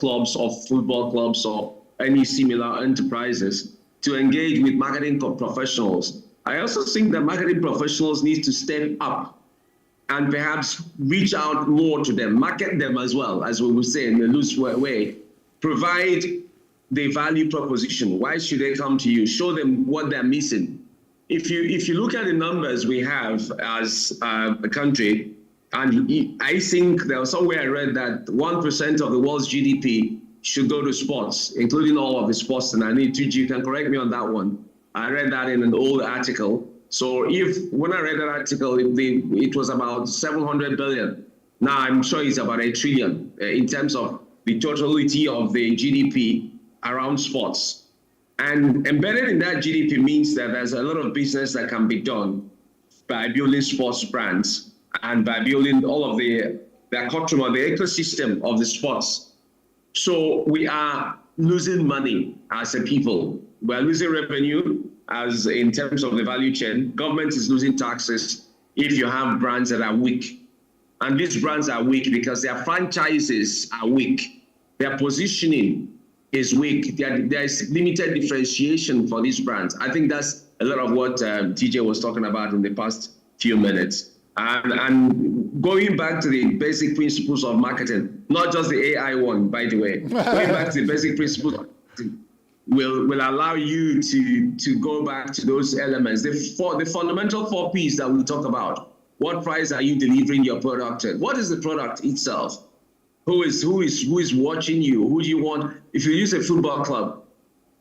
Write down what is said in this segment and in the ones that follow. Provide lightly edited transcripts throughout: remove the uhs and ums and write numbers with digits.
clubs or football clubs or any similar enterprises to engage with marketing professionals. I also think that marketing professionals need to step up and perhaps reach out more to them, market them as well, as we would say in a loose way, provide the value proposition. Why should they come to you? Show them what they're missing. If you look at the numbers we have as a country, and I think there was somewhere I read that 1% of the world's GDP should go to sports, including all of the sports. And I need to, you can correct me on that one. I read that in an old article. So when I read that article, it was about 700 billion. Now I'm sure it's about 1 trillion in terms of the totality of the GDP around sports. And embedded in that GDP means that there's a lot of business that can be done by building sports brands and by building all of the accoutrement, the ecosystem of the sports. So we are losing money as a people. We're losing revenue as in terms of the value chain. Government is losing taxes if you have brands that are weak. And these brands are weak because their franchises are weak. Their positioning is weak. There's limited differentiation for these brands. I think that's a lot of what TJ was talking about in the past few minutes. And going back to the basic principles of marketing, not just the AI one, by the way, going back to the basic principles of marketing will allow you to go back to those elements. The fundamental 4 Ps that we talk about. What price are you delivering your product at? What is the product itself? Who is watching you? Who do you want? If you use a football club,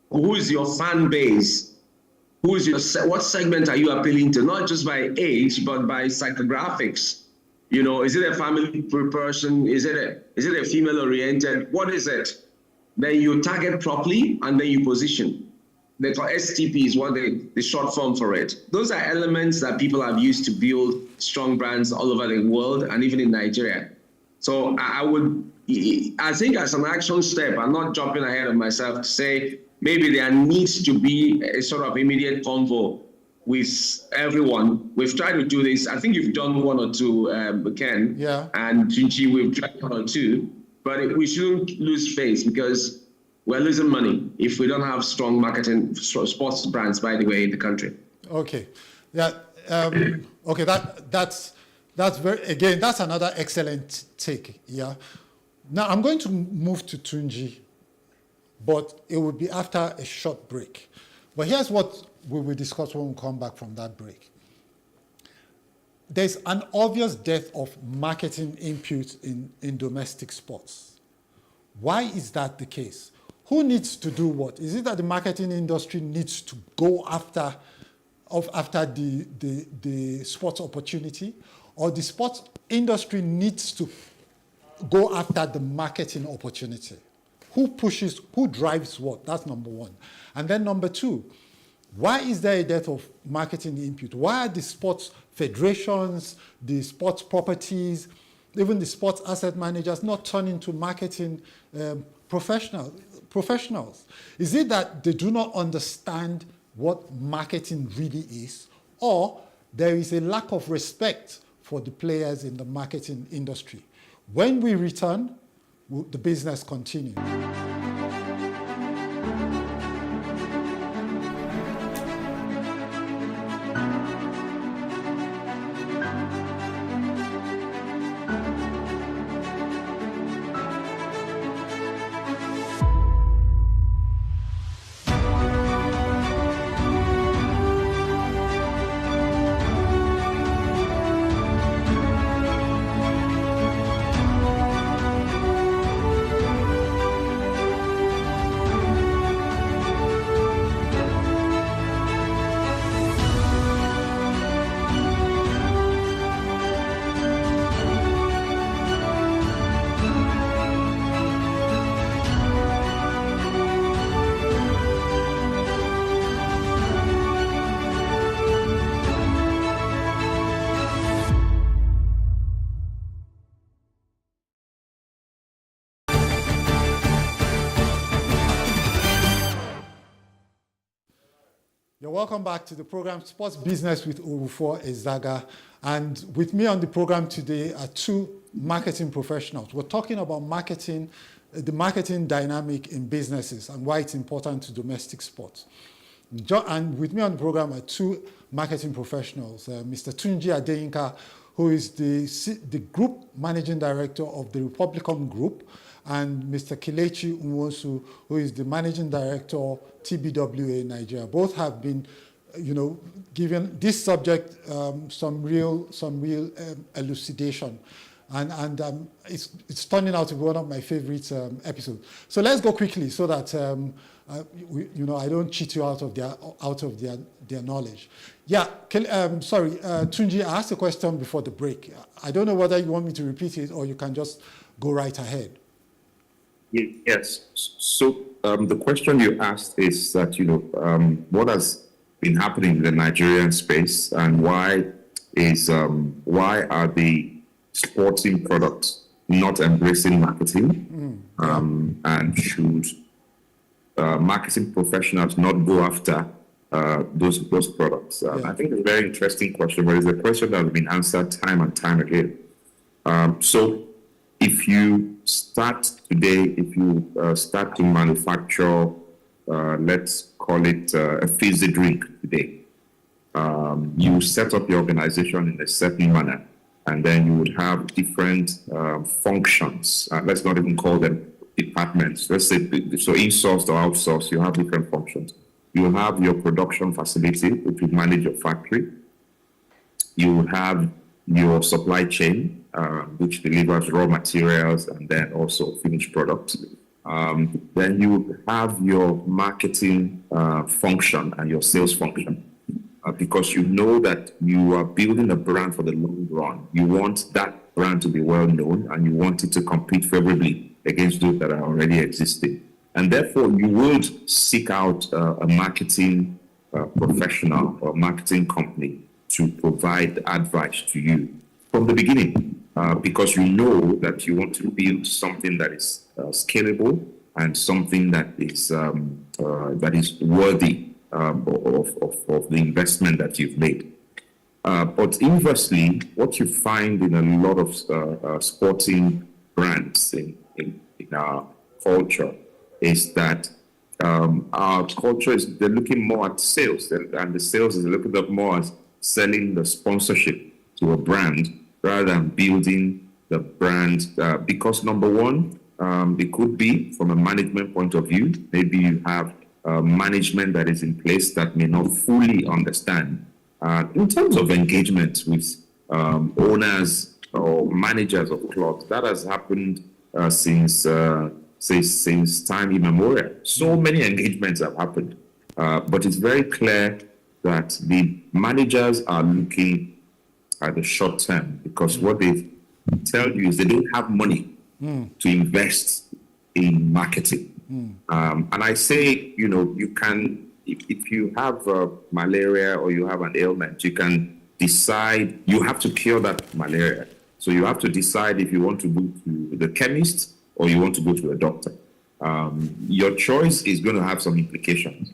who is your fan base? What segment are you appealing to? Not just by age, but by psychographics. You know, is it a family person? Is it a female oriented? What is it? Then you target properly and then you position. They call STP is what the short form for it. Those are elements that people have used to build strong brands all over the world and even in Nigeria. So I think as an action step, I'm not jumping ahead of myself to say maybe there needs to be a sort of immediate convo with everyone. We've tried to do this. I think you've done 1 or 2, Ken. Yeah. And Tunchi, we've tried 1 or 2. But we shouldn't lose face because we're losing money if we don't have strong marketing sports brands, by the way, in the country. Okay. Yeah. Okay. That's very, again, that's another excellent take. Yeah. Now I'm going to move to Tunji, but it will be after a short break. But here's what we will discuss when we come back from that break. There's an obvious death of marketing input in domestic sports. Why is that the case? Who needs to do what? Is it that the marketing industry needs to go after the sports opportunity, or the sports industry needs to go after the marketing opportunity? Who drives what? That's number 1. And then number 2, why is there a dearth of marketing input? Why are the sports federations, the sports properties, even the sports asset managers not turning to marketing professionals? Is it that they do not understand what marketing really is, or there is a lack of respect for the players in the marketing industry? When we return, the business continues. You're welcome back to the program Sports Business with Orufuo Ezaga. And with me on the program today are 2 marketing professionals. We're talking about marketing the marketing dynamic in businesses and why it's important to domestic sports. And with me on the program are two marketing professionals, Mr. Tunji Adeyinka, who is the group managing director of the Republicom Group, and Mr. Kelechi Nwosu, who is the managing director of TBWA Nigeria. Both have been, given this subject some real elucidation. And it's turning out to be one of my favorite episodes. So let's go quickly so that I don't cheat you out of their knowledge. Yeah, sorry, Tunji, I asked a question before the break. I don't know whether you want me to repeat it or you can just go right ahead. Yes. So the question you asked is that what has been happening in the Nigerian space and why are the sporting products not embracing marketing, and should marketing professionals not go after those products? I think it's a very interesting question, but it's a question that has been answered time and time again. So if you start today, start to manufacture, let's call it a fizzy drink today, you set up your organization in a certain manner, and then you would have different functions. Let's not even call them departments. Let's say, so insourced or outsourced, you have different functions. You have your production facility, which will manage your factory. You have your supply chain, which delivers raw materials and then also finished products. Then you have your marketing function and your sales function. Because you know that you are building a brand for the long run. You want that brand to be well known and you want it to compete favorably against those that are already existing. And therefore, you would seek out a marketing professional or marketing company to provide advice to you from the beginning, because you know that you want to build something that is scalable and something that is worthy of the investment that you've made. But inversely, what you find in a lot of sporting brands in our culture is that our culture they're looking more at sales, and the sales is looking up more at selling the sponsorship to a brand rather than building the brand. Because number one, it could be from a management point of view. Maybe you have management that is in place that may not fully understand. In terms of engagement with owners or managers of clubs, that has happened since time immemorial. So many engagements have happened, but it's very clear that the managers are looking at the short term, because what they tell you is they don't have money to invest in marketing. And I say, you can, if you have malaria or you have an ailment, you can decide, you have to cure that malaria. So you have to decide if you want to go to the chemist or you want to go to a doctor. Your choice is going to have some implications.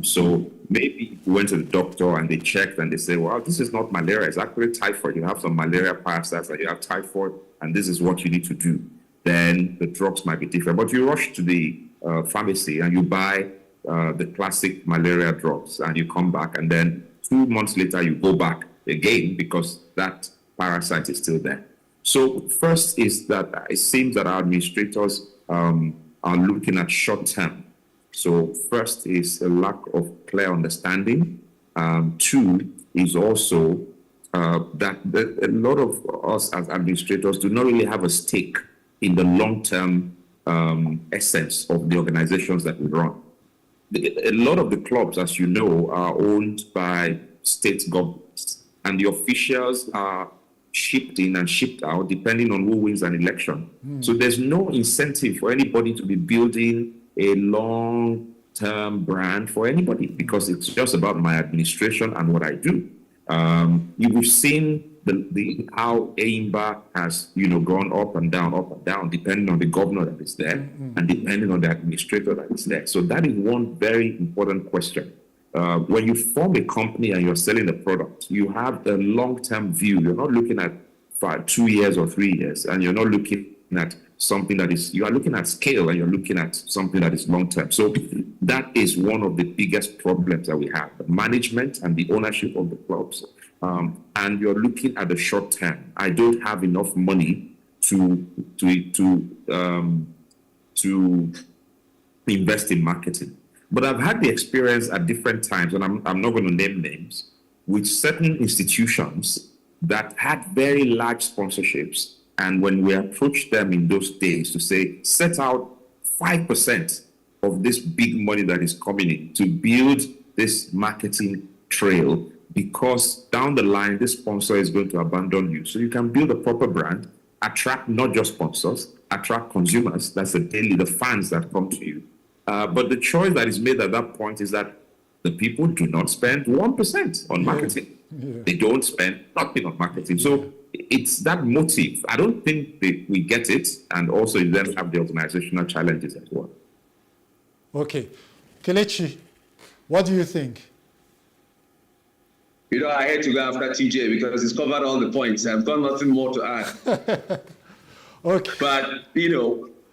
So maybe you went to the doctor and they checked and they say, well, this is not malaria, it's actually typhoid. You have some malaria parasites and you have typhoid, and this is what you need to do. Then the drugs might be different. But you rush to the pharmacy and you buy the classic malaria drugs and you come back, and then 2 months later you go back again because that parasite is still there. So first is that it seems that our administrators are looking at short term. So first is a lack of clear understanding. Two is also that a lot of us as administrators do not really have a stake in the long-term essence of the organizations that we run. A lot of the clubs, as you know, are owned by state governments, and the officials are shipped in and shipped out depending on who wins an election. So there's no incentive for anybody to be building a long-term brand for anybody, because it's just about my administration and what I do. You've seen how AIMBA has gone up and down, depending on the governor that is there and depending on the administrator that is there. So that is one very important question. When you form a company and you're selling a product, you have a long-term view. You're not looking at 2 years or 3 years, and you're not looking at something that is, you are looking at scale and you're looking at something that is long-term. So that is one of the biggest problems that we have, the management and the ownership of the clubs. And you're looking at the short term. I don't have enough money to invest in marketing. But I've had the experience at different times, and I'm not going to name names, with certain institutions that had very large sponsorships. And when we approached them in those days to say, set out 5% of this big money that is coming in to build this marketing trail, because down the line, this sponsor is going to abandon you. So you can build a proper brand, attract not just sponsors, attract consumers. That's the fans that come to you. But the choice that is made at that point is that the people do not spend 1% on marketing. Yeah. They don't spend nothing on marketing. So it's that motive. I don't think we get it. And also you then have the organizational challenges as well. Okay. Kelechi, what do you think? I had to go after TJ because he's covered all the points. I've got nothing more to add. Okay. But,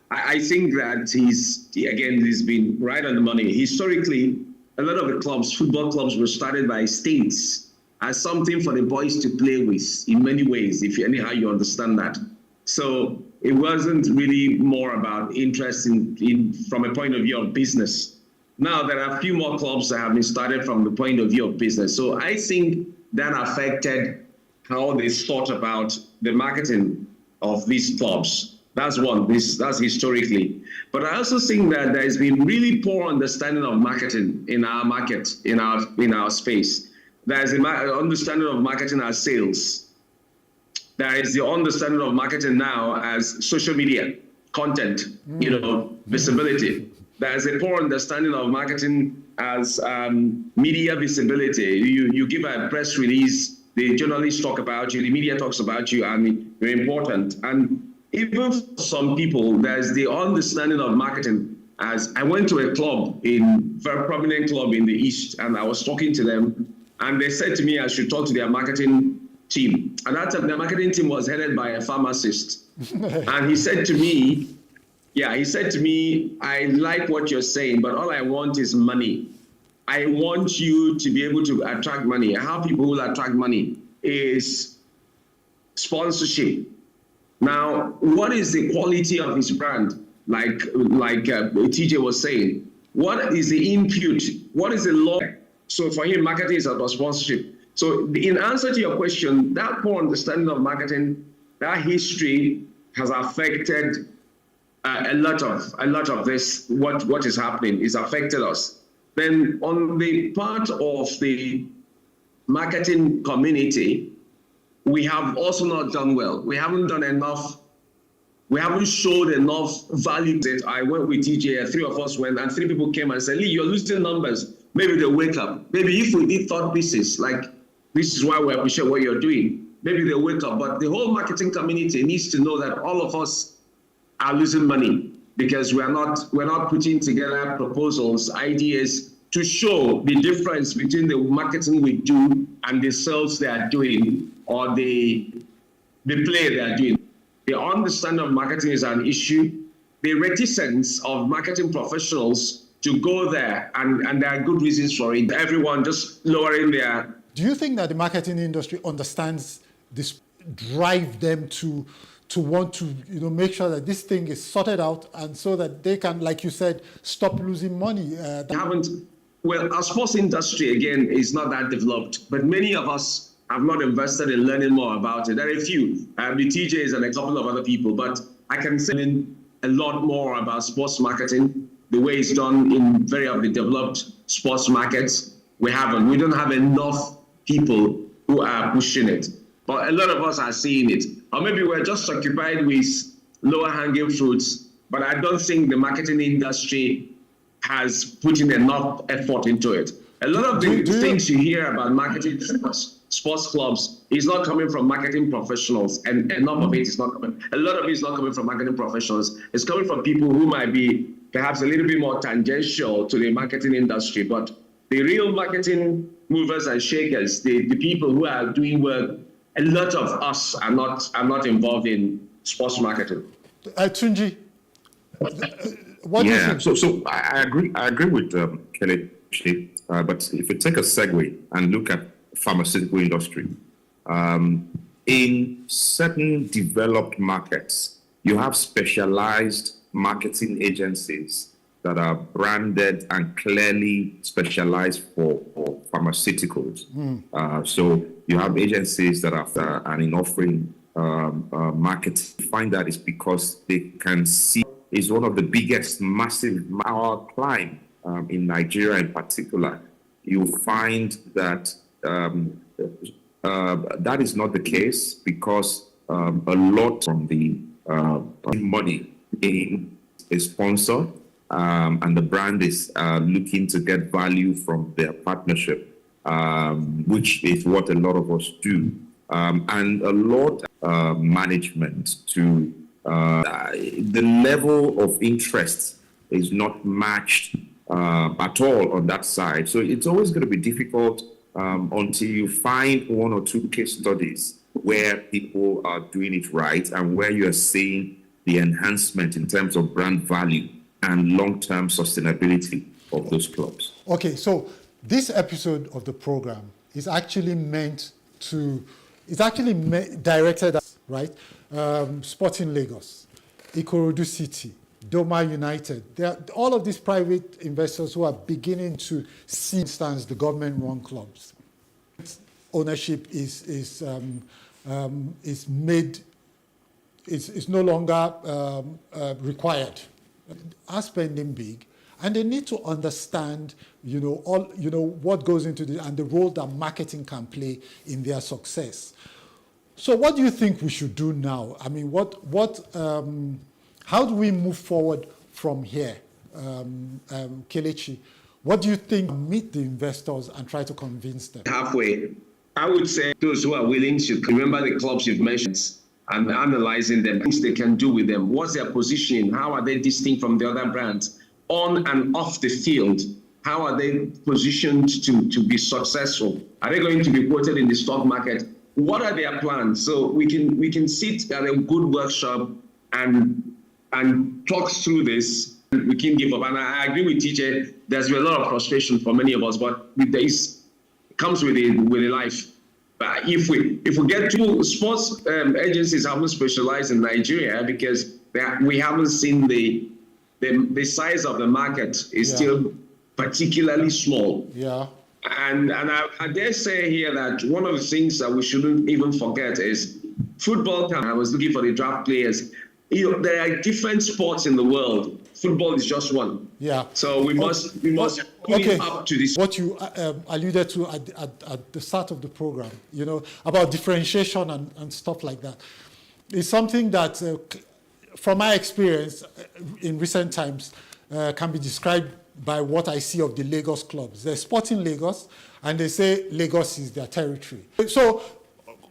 I think that he's been right on the money. Historically, a lot of the clubs, football clubs, were started by states as something for the boys to play with in many ways, if anyhow you understand that. So it wasn't really more about interest in from a point of view of business. Now there are a few more clubs that have been started from the point of view of business. So I think that affected how they thought about the marketing of these clubs. That's one, that's historically. But I also think that there has been really poor understanding of marketing in our market, in our space. There is an understanding of marketing as sales. There is the understanding of marketing now as social media, content, visibility. There is a poor understanding of marketing as media visibility. You give a press release, the journalists talk about you, the media talks about you, and you're important. And even for some people, there's the understanding of marketing as I went to a club, very prominent club in the East, and I was talking to them, and they said to me I should talk to their marketing team. And that time, the marketing team was headed by a pharmacist. And he said to me, I like what you're saying, but all I want is money. I want you to be able to attract money. How people will attract money is sponsorship. Now, what is the quality of his brand? Like TJ was saying, what is the input? What is the law? So for him, marketing is about sponsorship. So in answer to your question, that poor understanding of marketing, that history has affected a lot of this. What is happening is affected us. Then on the part of the marketing community, we have also not done well. We haven't done enough. We haven't showed enough value. I went with TJ, 3 of us went, and 3 people came and said, Lee, you're losing numbers. Maybe they'll wake up. Maybe if we did thought pieces, like this is why we appreciate what you're doing, maybe they'll wake up. But the whole marketing community needs to know that all of us are losing money because we're not putting together proposals, ideas to show the difference between the marketing we do and the sales they are doing or the play they are doing. The understanding of marketing is an issue. The reticence of marketing professionals to go there, and there are good reasons for it. Everyone just lowering their... Do you think that the marketing industry understands this, drive them to want to make sure that this thing is sorted out and so that they can, like you said, stop losing money? Well, our sports industry, again, is not that developed, but many of us have not invested in learning more about it. There are a few, the TJs and a couple of other people, but I can say a lot more about sports marketing, the way it's done in very of the developed sports markets. We don't have enough people who are pushing it, but a lot of us are seeing it. Or maybe we're just occupied with lower hanging fruits, but I don't think the marketing industry has put in enough effort into it. A lot of the things you hear about marketing sports clubs is not coming from marketing professionals, and enough of it is not coming. A lot of it is not coming from marketing professionals. It's coming from people who might be perhaps a little bit more tangential to the marketing industry. But the real marketing movers and shakers, the people who are doing work, a lot of us are not involved in sports marketing. Tunji, what do you Yeah, think? so I agree with Kelechi, but if you take a segue and look at pharmaceutical industry, in certain developed markets, you have specialized marketing agencies that are branded and clearly specialized for pharmaceuticals. So you have agencies that are and in offering marketing. You find that is because they can see is one of the biggest massive our climb in Nigeria in particular. You find that that is not the case because a lot from the money in a sponsor and the brand is looking to get value from their partnership, which is what a lot of us do. And a lot management to the level of interest is not matched at all on that side. So it's always going to be difficult until you find one or two case studies where people are doing it right and where you're seeing the enhancement in terms of brand value and long-term sustainability of those clubs. Okay, so this episode of the program is actually directed at, right? Sporting Lagos, Ikorodu City, Doma United. All of these private investors who are beginning to see, instance, the government-run clubs. Ownership is no longer required. Are spending big, and they need to understand, what goes into this and the role that marketing can play in their success. So, what do you think we should do now? I mean, how do we move forward from here, Kelechi? What do you think? Meet the investors and try to convince them. Halfway, I would say those who are willing to remember the clubs you've mentioned and analyzing them, things they can do with them. What's their positioning? How are they distinct from the other brands? On and off the field, how are they positioned to be successful? Are they going to be quoted in the stock market? What are their plans? So we can sit at a good workshop and talk through this. We can give up. And I agree with TJ. There's been a lot of frustration for many of us, but with this, it comes with a life. But if we get to sports agencies haven't specialized in Nigeria because we haven't seen the size of the market is still particularly small. Yeah. And I dare say here that one of the things that we shouldn't even forget is football. I was looking for the draft players. There are different sports in the world. Football is just one. Yeah. So we must put it up to this. What you alluded to at the start of the program, about differentiation and stuff like that, is something that, from my experience in recent times, can be described by what I see of the Lagos clubs. They're Sporting Lagos, and they say Lagos is their territory. So,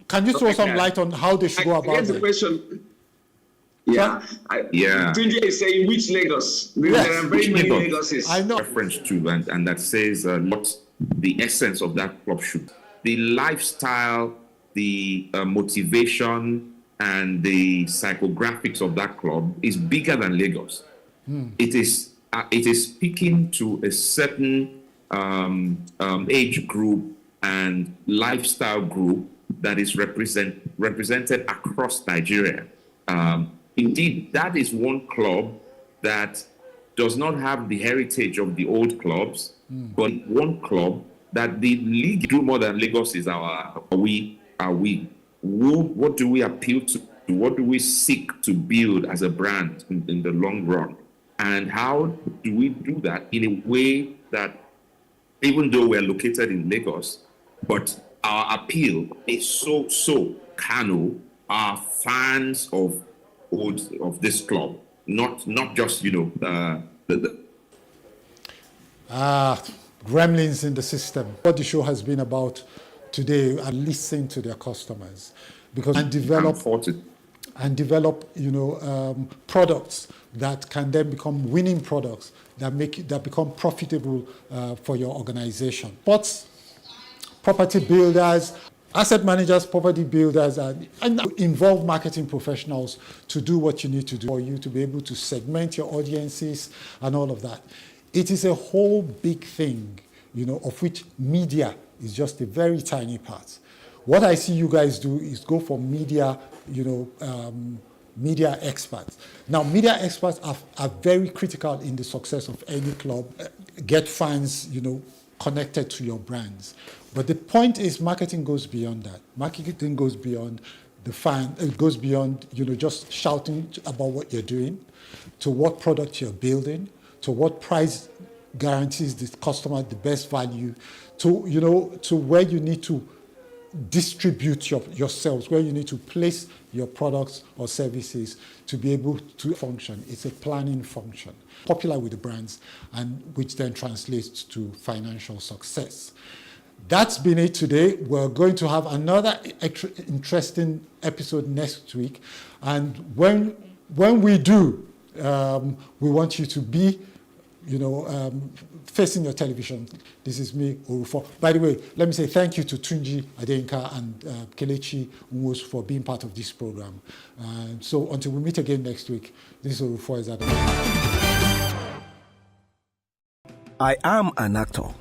can you throw some light on how they should go about it? The question. Yeah. Tunji is saying which Lagos? There are very many Lagoses. I know. Reference to, and that says what the essence of that club should. The lifestyle, the motivation, and the psychographics of that club is bigger than Lagos. It is speaking to a certain age group and lifestyle group that is represented across Nigeria. Indeed, that is one club that does not have the heritage of the old clubs, but one club that the league do more than Lagos is what do we appeal to? What do we seek to build as a brand in the long run? And how do we do that in a way that, even though we're located in Lagos, but our appeal is so Kano are fans of this club, not just gremlins in the system. What the show has been about today, and listen to their customers, because and develop products that can then become winning products that become profitable for your organization. Sports property builders asset managers, property builders, and involve marketing professionals to do what you need to do for you to be able to segment your audiences and all of that. It is a whole big thing, of which media is just a very tiny part. What I see you guys do is go for media, media experts. Now, media experts are very critical in the success of any club. Get fans, connected to your brands. But the point is, marketing goes beyond that. Marketing goes beyond the fan. It goes beyond, just shouting about what you're doing, to what product you're building, to what price guarantees the customer the best value, to where you need to distribute yourselves, where you need to place your products or services to be able to function. It's a planning function, popular with the brands, and which then translates to financial success. That's been it today. We're going to have another interesting episode next week, and when we do, we want you to be facing your television. This is me, Orufo. By the way, let me say thank you to Tunji Adeyinka and Kelechi Nwos for being part of this program. So until we meet again next week, this is Orufo Ezada. I am an actor,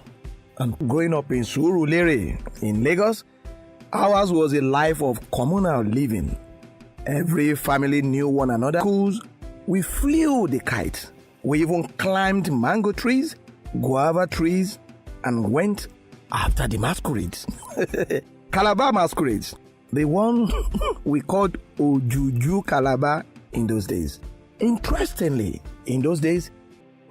and growing up in Surulere in Lagos, ours was a life of communal living. Every family knew one another. We flew the kite. We even climbed mango trees, guava trees, and went after the masquerades. Calabar masquerades. The one we called Ojuju Calabar in those days. Interestingly, in those days,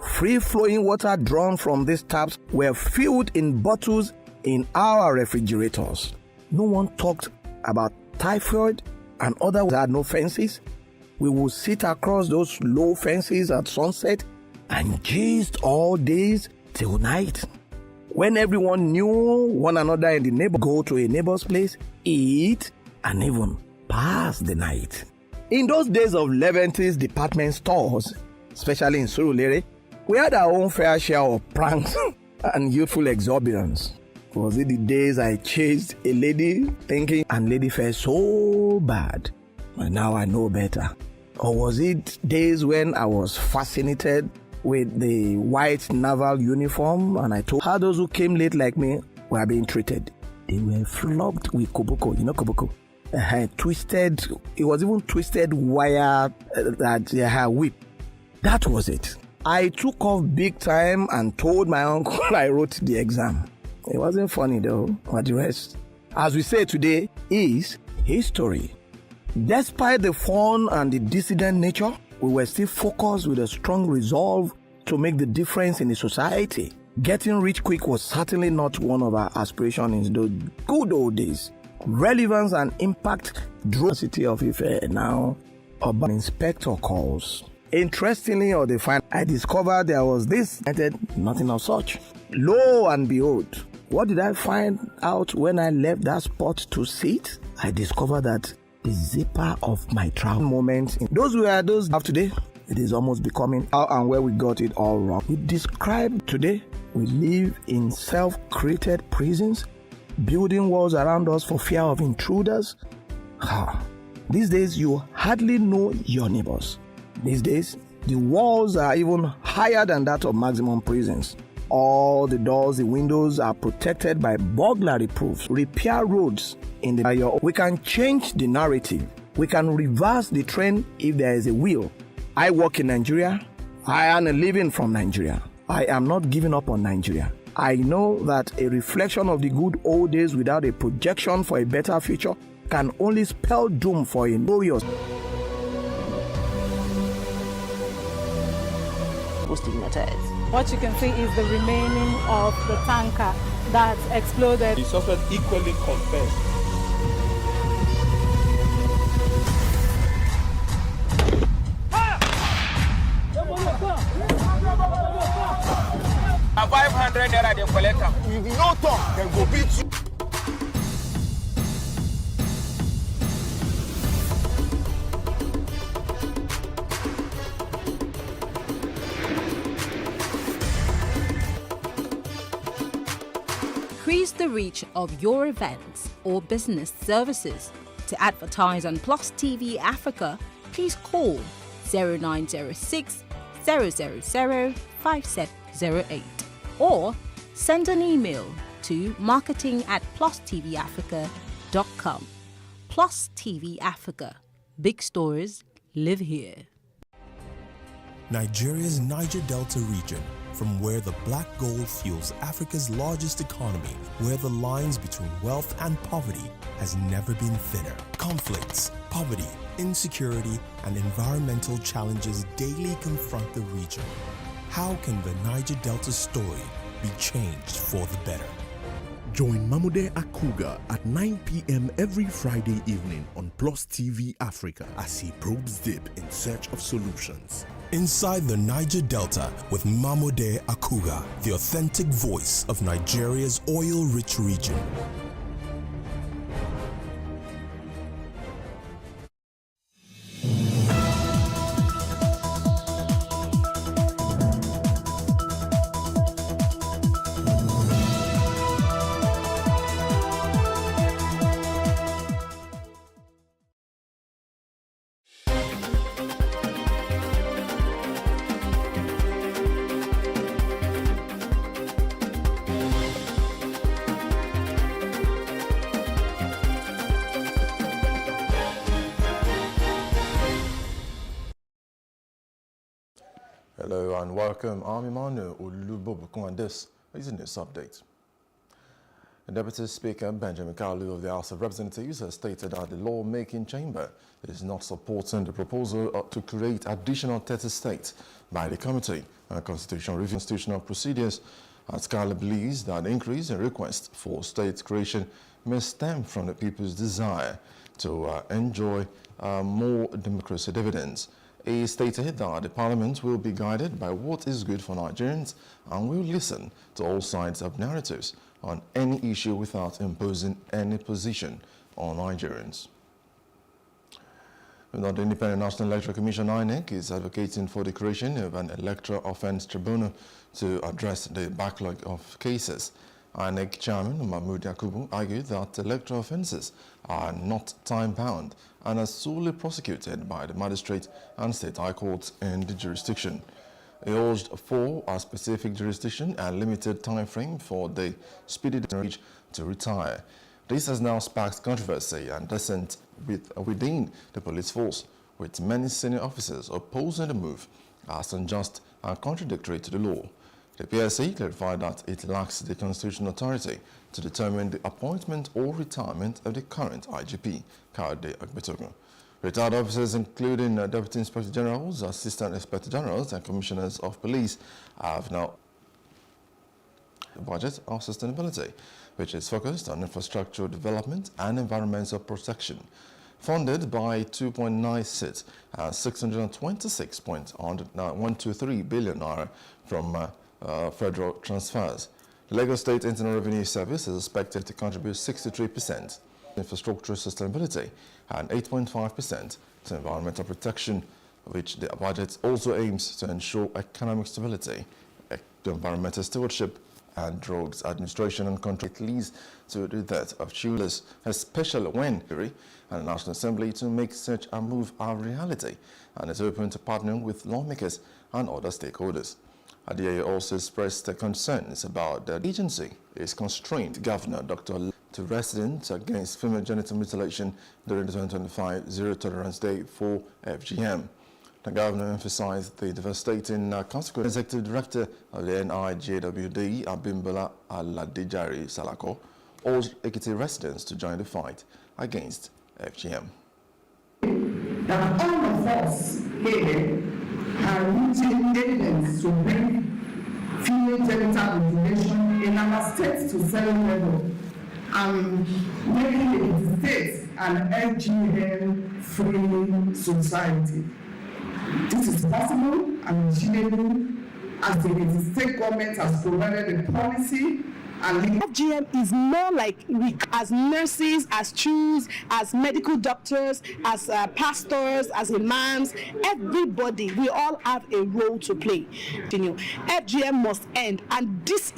free-flowing water drawn from these taps were filled in bottles in our refrigerators. No one talked about typhoid and others had no fences. We would sit across those low fences at sunset and gist all days till night. When everyone knew one another in the neighborhood, go to a neighbor's place, eat, and even pass the night. In those days of Levante's department stores, especially in Surulere, we had our own fair share of pranks and youthful exuberance. Was it the days I chased a lady thinking and lady felt so bad, but now I know better? Or was it days when I was fascinated with the white naval uniform and I told how those who came late like me were being treated? They were flogged with koboko, koboko. Twisted, it was even twisted wire that they had whipped. That was it. I took off big time and told my uncle I wrote the exam. It wasn't funny though, but the rest, as we say today, is history. Despite the fun and the dissident nature, we were still focused with a strong resolve to make the difference in the society. Getting rich quick was certainly not one of our aspirations in those good old days. Relevance and impact drew the city of Ife now urban inspector calls. Interestingly, or the find, I discovered there was this, nothing of such. Lo and behold, what did I find out when I left that spot to sit? I discovered that the zipper of my travel moments, those were those of today. It is almost becoming how and where we got it all wrong. We describe today, we live in self-created prisons, building walls around us for fear of intruders. These days, you hardly know your neighbors. These days, the walls are even higher than that of maximum prisons. All the doors, the windows are protected by burglary proofs. Repair roads in the area. We can change the narrative. We can reverse the trend if there is a will. I work in Nigeria. I earn a living from Nigeria. I am not giving up on Nigeria. I know that a reflection of the good old days without a projection for a better future can only spell doom for a glorious. What you can see is the remaining of the tanker that exploded. The suspect equally confessed. A 500 naira they collect am. If you no talk, dem go beat you. Increase the reach of your events. or business services. To advertise on Plus TV Africa, please call 0906 000 5708 or send an email to marketing@plustvafrica.com. Plus TV Africa. Big stories live here. Nigeria's Niger Delta region, from where the black gold fuels Africa's largest economy, where the lines between wealth and poverty has never been thinner. Conflicts, poverty, insecurity, and environmental challenges daily confront the region. How can the Niger Delta story be changed for the better? Join Mamude Akuga at 9 p.m. every Friday evening on Plus TV Africa as he probes deep in search of solutions. Inside the Niger Delta with Mamude Akuga, the authentic voice of Nigeria's oil-rich region. Hello and welcome. I'm Emmanuel Olubobukun and this is a news update. The Deputy Speaker Benjamin Kalu of the House of Representatives has stated that the lawmaking chamber is not supporting the proposal to create additional 30 states by the Committee on Constitutional Review and Constitutional Procedures. As Kalu believes that the increase in requests for state creation may stem from the people's desire to enjoy more democracy dividends. He stated that the Parliament will be guided by what is good for Nigerians and will listen to all sides of narratives on any issue without imposing any position on Nigerians. The Independent National Electoral Commission (INEC) is advocating for the creation of an electoral offence tribunal to address the backlog of cases. INEC Chairman Mahmood Yakubu argued that electoral offences are not time-bound and are solely prosecuted by the magistrate and state high courts in the jurisdiction. He urged for a specific jurisdiction and limited time frame for the speedy to retire. This has now sparked controversy and dissent within the police force, with many senior officers opposing the move as unjust and contradictory to the law. The PSC clarified that it lacks the constitutional authority to determine the appointment or retirement of the current IGP, Kayode Agbetogun. Retired officers, including Deputy Inspector Generals, Assistant Inspector Generals, and Commissioners of Police, have now the budget of sustainability, which is focused on infrastructural development and environmental protection, funded by 2.96 and 626.123 billion naira from federal transfers. Lagos State Internal Revenue Service is expected to contribute 63% infrastructure sustainability and 8.5% to environmental protection, which the budget also aims to ensure economic stability, environmental stewardship, and drugs administration and control. It leads to the death of children, especially when and the National Assembly to make such a move a reality, and is open to partnering with lawmakers and other stakeholders. Adia also expressed concerns about the agency is constrained Governor Dr. to residents against female genital mutilation during the 2025 Zero Tolerance Day for FGM. The governor emphasized the devastating consequences. Executive Director of the NIJWD, Abimbola Aladejari Salako, urged Ekiti residents to join the fight against FGM. That all of us here are using evidence to bring female genital mutilation in our state to zero level and making the state an FGM-free society. This is possible and achievable as the state government has provided a policy FGM is more like we, as nurses, as Jews, as medical doctors, as pastors, as imams, everybody, we all have a role to play. FGM must end, and this.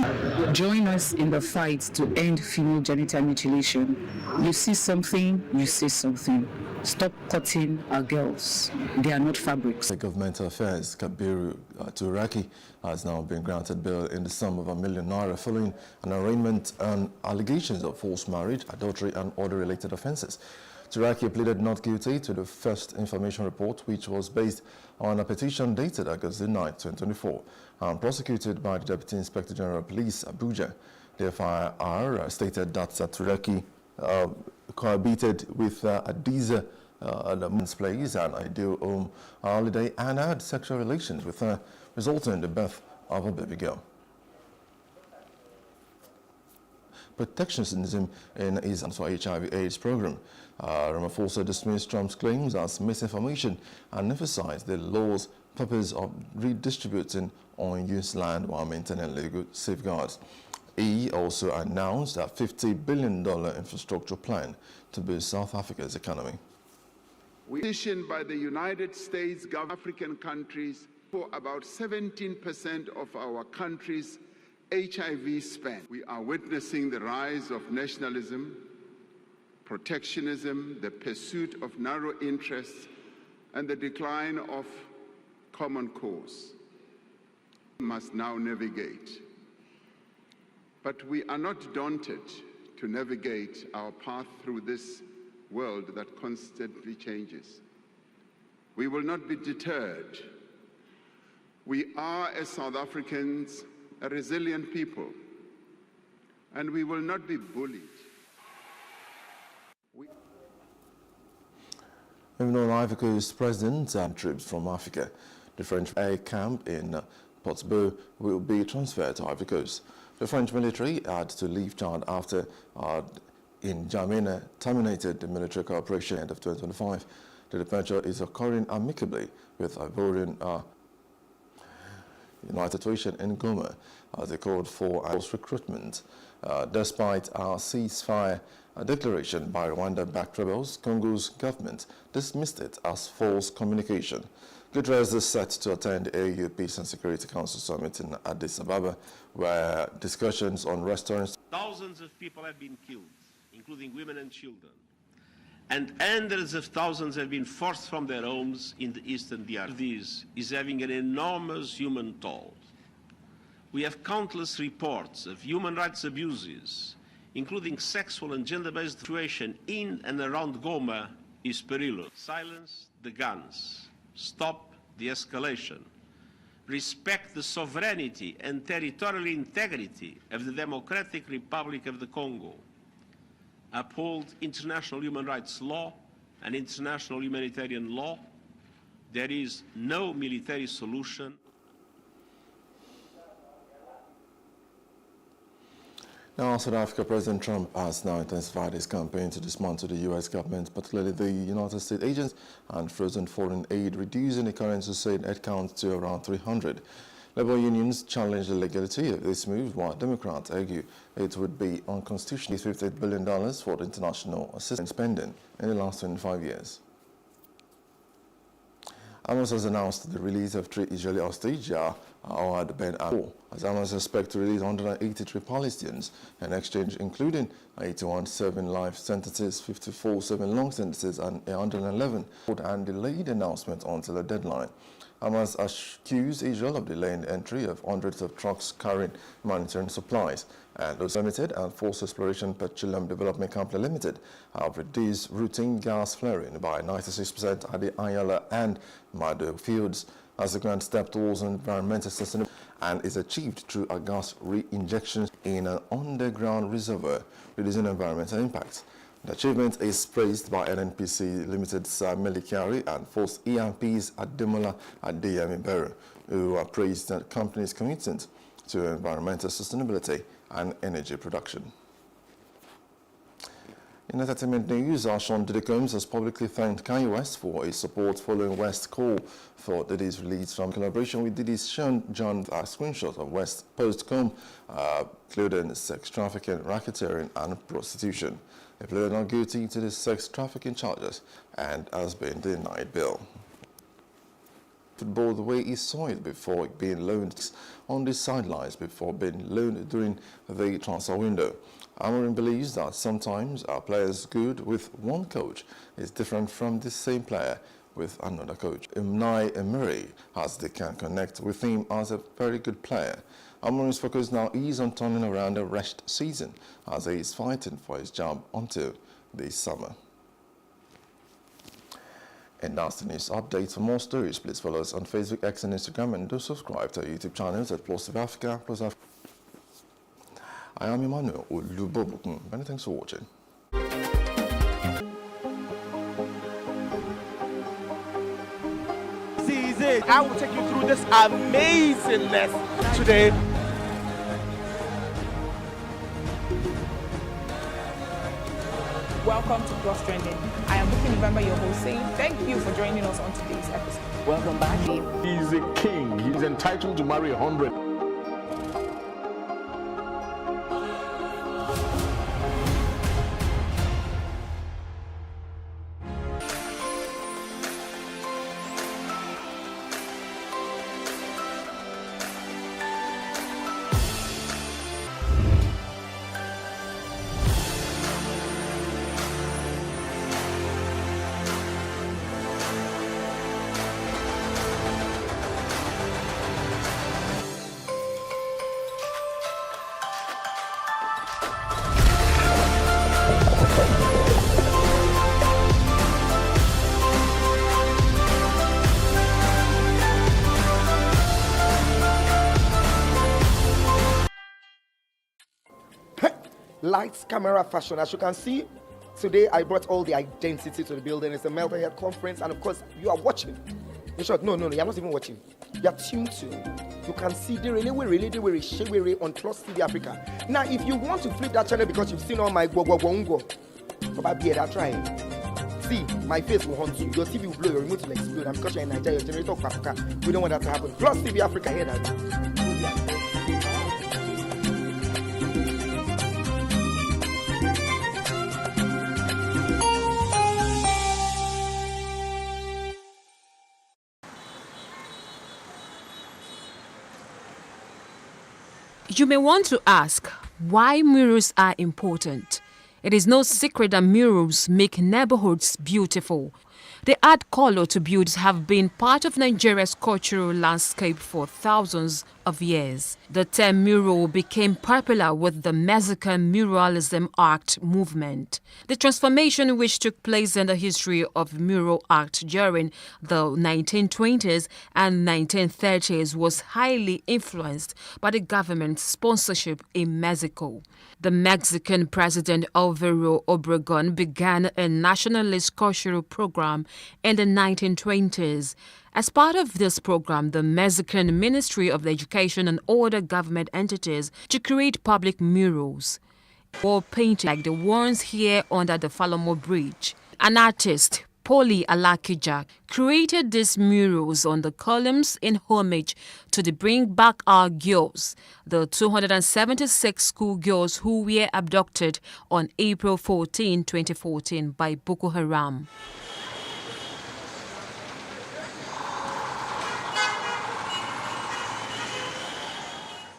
Join us in the fight to end female genital mutilation. You see something, you say something. Stop cutting our girls. They are not fabrics. The Government Affairs, Kabiru Turaki, has now been granted bail in the sum of ₦1 million following an arraignment on allegations of forced marriage, adultery, and other related offences. Turaki pleaded not guilty to the first information report, which was based on a petition dated August 9, 2024, and prosecuted by the Deputy Inspector General of Police, Abuja. The FIR stated that Turaki cohabited with Adiza at the woman's place and Ideal Home Holiday and had sexual relations with her, resulting in the birth of a baby girl. Protectionism in his HIV/AIDS program. Ramaphosa dismissed Trump's claims as misinformation and emphasized the law's purpose of redistributing unused land while maintaining legal safeguards. He also announced a $50 billion infrastructure plan to boost South Africa's economy. Petitioned by the United States, African countries for about 17% of our country's HIV spend. We are witnessing the rise of nationalism, protectionism, the pursuit of narrow interests, and the decline of common cause. We must now navigate. But we are not daunted to navigate our path through this world that constantly changes. We will not be deterred. We are, as South Africans, a resilient people, and we will not be bullied. Moving on, Ivory Coast President and troops from Africa. The French air camp in Portsmouth will be transferred to Ivory Coast. The French military had to leave Chad after in N'Djamena terminated the military cooperation at the end of 2025. The departure is occurring amicably with Ivorian United Situation in Goma as they called for a recruitment. Despite our ceasefire declaration by Rwanda-backed rebels, Congo's government dismissed it as false communication. Guterres is set to attend the AU Peace and Security Council Summit in Addis Ababa, where discussions on restoring... Thousands of people have been killed, including women and children, and hundreds of thousands have been forced from their homes in the eastern DRC. This is having an enormous human toll. We have countless reports of human rights abuses, including sexual and gender-based situation in and around Goma is perilous. Silence the guns. Stop the escalation. Respect the sovereignty and territorial integrity of the Democratic Republic of the Congo. Uphold international human rights law and international humanitarian law. There is no military solution. Now, South Africa President Trump has now intensified his campaign to dismantle the U.S. government, particularly the United States agents and frozen foreign aid, reducing the current sustained headcount to around 300. Labor unions challenge the legality of this move, while Democrats argue it would be unconstitutional. $58 billion for the international assistance spending in the last 25 years. Hamas has announced the release of 3 Israeli hostages, Awad Ben Abu, as Hamas expects to release 183 Palestinians in exchange, including 81 serving life sentences, 54 serving long sentences, and 111 and delayed announcement until a deadline. Hamas accused Israel of delaying the entry of hundreds of trucks carrying humanitarian supplies, and those Limited and Force Exploration Petroleum Development Company Limited have reduced routine gas flaring by 96% at the Ayala and Mado fields as a grand step towards environmental sustainability, and is achieved through a gas re-injection in an underground reservoir, reducing environmental impacts. The achievement is praised by NNPC Limited's Melikari and Force EMP's Ademola Adeyemi Bero, who praised the company's commitment to environmental sustainability and energy production. In entertainment news, Sean Diddy Combs has publicly thanked Kanye West for his support following West's call for Diddy's release from collaboration with Diddy's Sean John. A screenshot of West post-Combs, including sex trafficking, racketeering, and prostitution. He pleaded not guilty to the sex trafficking charges and has been denied bail. Football the way he saw it before being loaned on the sidelines before being loaned during the transfer window. Amorim believes that sometimes our players good with one coach is different from the same player with another coach. Unai Emery has they can connect with him as a very good player. Amorim's focus now is on turning around the rest season as he is fighting for his job until this summer. And that's the news update. For more stories, please follow us on Facebook, X, and Instagram, and do subscribe to our YouTube channels at Plus TV Africa, Plus Africa. I am Emmanuel Olubobukun. Many thanks for watching. This is it. I will take you through this amazingness today. Welcome to Plus Trending. I am Buki November, your host, saying thank you for joining us on today's episode. Welcome back. He's a king. He's entitled to marry 100. Lights, camera, fashion. As you can see, today I brought all the identity to the building. It's a Melbourne Head Conference, and of course, you are watching. In short, no, you're not even watching. You're tuned to. You can see the really on Plus TV Africa. Now, if you want to flip that channel because you've seen all my go, probably that's trying. See, my face will haunt you. Your TV will blow, your remote will explode. And because you're in Nigeria, your generator will Africa. We don't want that to happen. Plus TV Africa, here that. You may want to ask why murals are important. It is no secret that murals make neighborhoods beautiful. They add color to buildings have been part of Nigeria's cultural landscape for thousands of years. The term mural became popular with the Mexican muralism art movement. The transformation which took place in the history of mural art during the 1920s and 1930s was highly influenced by the government's sponsorship in Mexico. The Mexican president Alvaro Obregón began a nationalist cultural program in the 1920s. As part of this program, the Mexican Ministry of Education and other government entities to create public murals or painting like the ones here under the Falomo Bridge. An artist, Poli Alakija, created these murals on the columns in homage to the Bring Back Our Girls, the 276 schoolgirls who were abducted on April 14, 2014 by Boko Haram.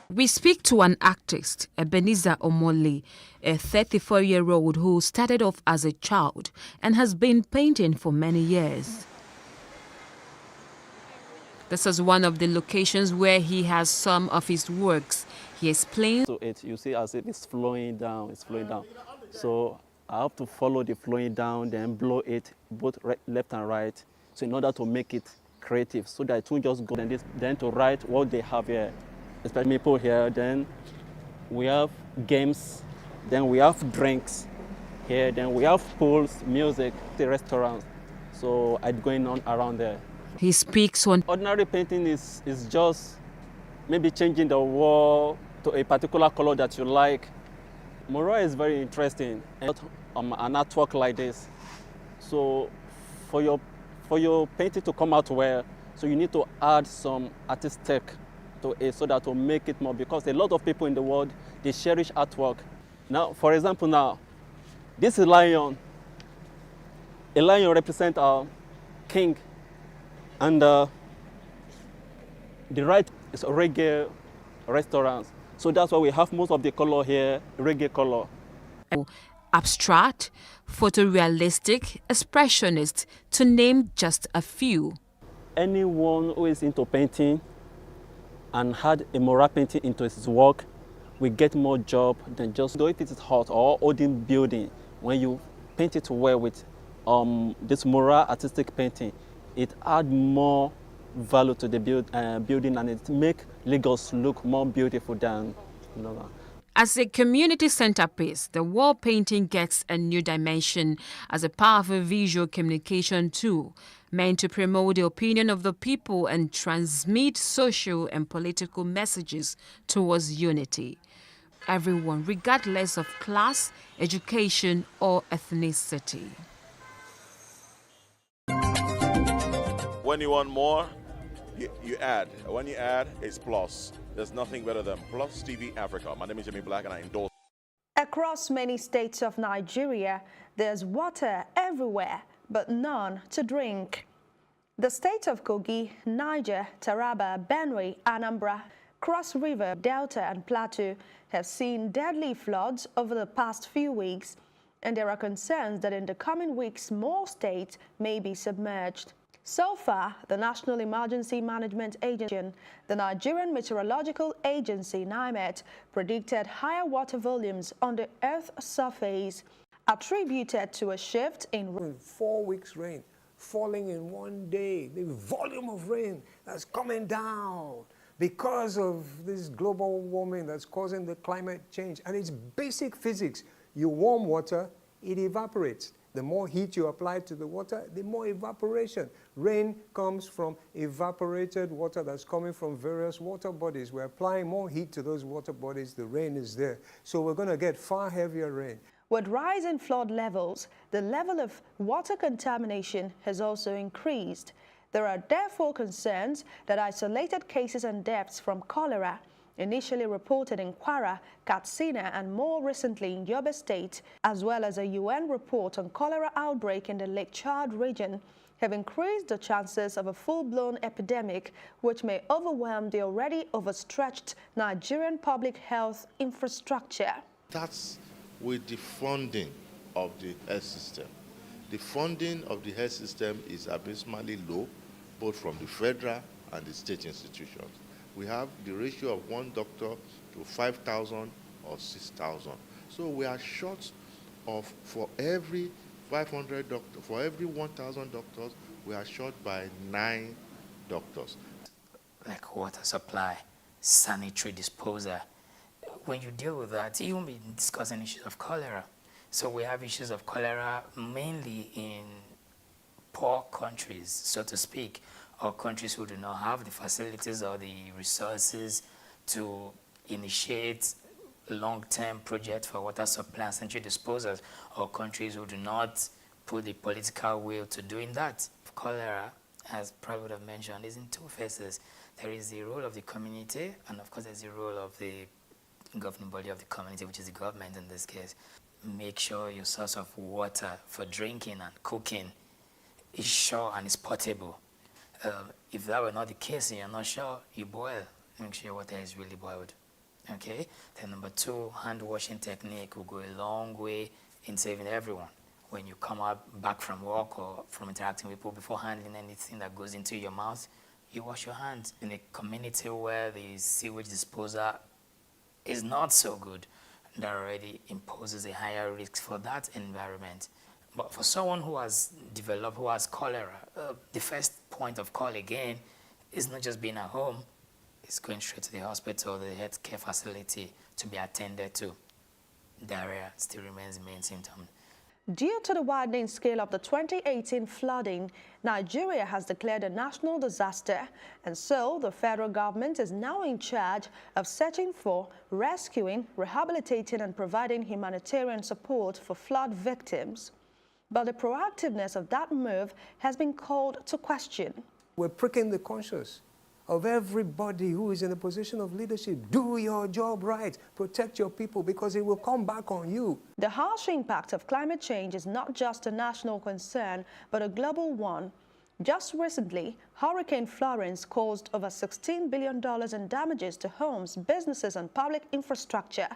We speak to an artist, Ebenezer Omole, a 34-year-old who started off as a child and has been painting for many years. This is one of the locations where he has some of his works. He explains. So you see as if it's flowing down, So I have to follow the flowing down, then blow it both left and right. So in order to make it creative, so that it won't just go then to write what they have here. Especially people here, then we have games, then we have drinks here, then we have pools, music, the restaurants. So I'm going on around there. He speaks on. Ordinary painting is just maybe changing the wall to a particular color that you like. Mural is very interesting. An artwork like this. So for your painting to come out well, so you need to add some artistic to it so that will make it more, because a lot of people in the world, they cherish artwork. Now, for example, now, this is lion. A lion represents our king, and the right is a reggae restaurant. So that's why we have most of the color here, reggae color. Abstract, photorealistic, expressionist, to name just a few. Anyone who is into painting and had a mural painting into his work will get more job than just if it is hot or holding building. When you paint it well with this mural artistic painting, it adds more value to the building, and it makes Lagos look more beautiful than normal. As a community centerpiece, the wall painting gets a new dimension as a powerful visual communication tool meant to promote the opinion of the people and transmit social and political messages towards unity. Everyone, regardless of class, education, or ethnicity. When you want more, you add. When you add, it's Plus. There's nothing better than Plus TV Africa. My name is Jimmy Black and I endorse. Across many states of Nigeria, there's water everywhere, but none to drink. The states of Kogi, Niger, Taraba, Benue, Anambra, Cross River, Delta, and Plateau have seen deadly floods over the past few weeks, and there are concerns that in the coming weeks more states may be submerged. So far, the National Emergency Management Agency, the Nigerian Meteorological Agency, NIMET, predicted higher water volumes on the Earth's surface, attributed to a shift in 4 weeks rain falling in one day, the volume of rain that's coming down because of this global warming that's causing the climate change. And it's basic physics. You warm water, it evaporates. The more heat you apply to the water, the more evaporation. Rain comes from evaporated water that's coming from various water bodies. We're applying more heat to those water bodies, the rain is there. So we're going to get far heavier rain. With rising flood levels, the level of water contamination has also increased. There are therefore concerns that isolated cases and deaths from cholera, initially reported in Kwara, Katsina, and more recently in Yobe State, as well as a UN report on cholera outbreak in the Lake Chad region, have increased the chances of a full-blown epidemic, which may overwhelm the already overstretched Nigerian public health infrastructure. That's with the funding of the health system. The funding of the health system is abysmally low, both from the federal and the state institutions. We have the ratio of 1 doctor to 5,000 or 6,000. So we are short of, for every 500 doctors, for every 1,000 doctors, we are short by 9 doctors. Like water supply, sanitary disposal. When you deal with that, you won't be discussing issues of cholera. So we have issues of cholera mainly in poor countries, so to speak, or countries who do not have the facilities or the resources to initiate long-term projects for water supply and sanitary disposals, or countries who do not put the political will to doing that. Cholera, as Prabhu would have mentioned, is in two phases. There is the role of the community, and of course there's the role of the governing body of the community, which is the government in this case. Make sure your source of water for drinking and cooking is sure and is portable. If that were not the case and you're not sure, you boil. Make sure your water is really boiled. Okay? Then number 2, hand washing technique will go a long way in saving everyone. When you come back from work or from interacting with people, before handling anything that goes into your mouth, you wash your hands. In a community where the sewage disposal is not so good, that already imposes a higher risk for that environment. But for someone who has developed, who has cholera, the first point of call again is not just being at home, it's going straight to the hospital, the healthcare facility to be attended to. Diarrhea still remains the main symptom. Due to the widening scale of the 2018 flooding, Nigeria has declared a national disaster, and so the federal government is now in charge of searching for, rescuing, rehabilitating and providing humanitarian support for flood victims. But the proactiveness of that move has been called to question. We're pricking the conscience of everybody who is in a position of leadership. Do your job right. Protect your people, because it will come back on you. The harsh impact of climate change is not just a national concern, but a global one. Just recently, Hurricane Florence caused over $16 billion in damages to homes, businesses and public infrastructure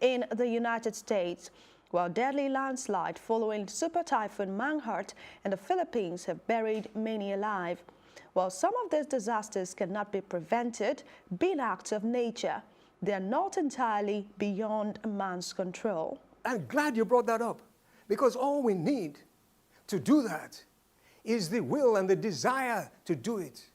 in the United States, while deadly landslide following Super Typhoon Mangkhut in the Philippines have buried many alive. While some of these disasters cannot be prevented, being acts of nature, they are not entirely beyond man's control. I'm glad you brought that up, because all we need to do that is the will and the desire to do it.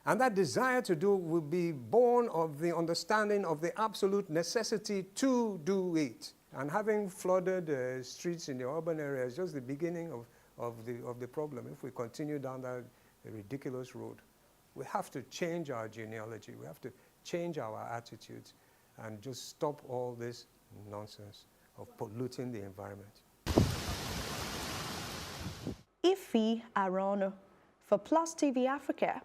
And that desire to do will be born of the understanding of the absolute necessity to do it. And having flooded streets in the urban area is just the beginning of the problem. If we continue down that ridiculous road, we have to change our genealogy. We have to change our attitudes and just stop all this nonsense of polluting the environment. Ife Arono for Plus TV Africa.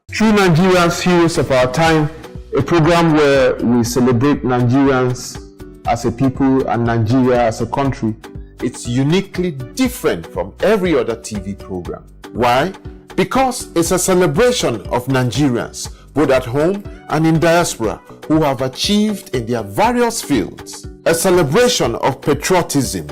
True Nigerians, Heroes of Our Time, a program where we celebrate Nigerians as a people and Nigeria as a country. It's uniquely different from every other TV program. Why? Because it's a celebration of Nigerians, both at home and in diaspora, who have achieved in their various fields. A celebration of patriotism,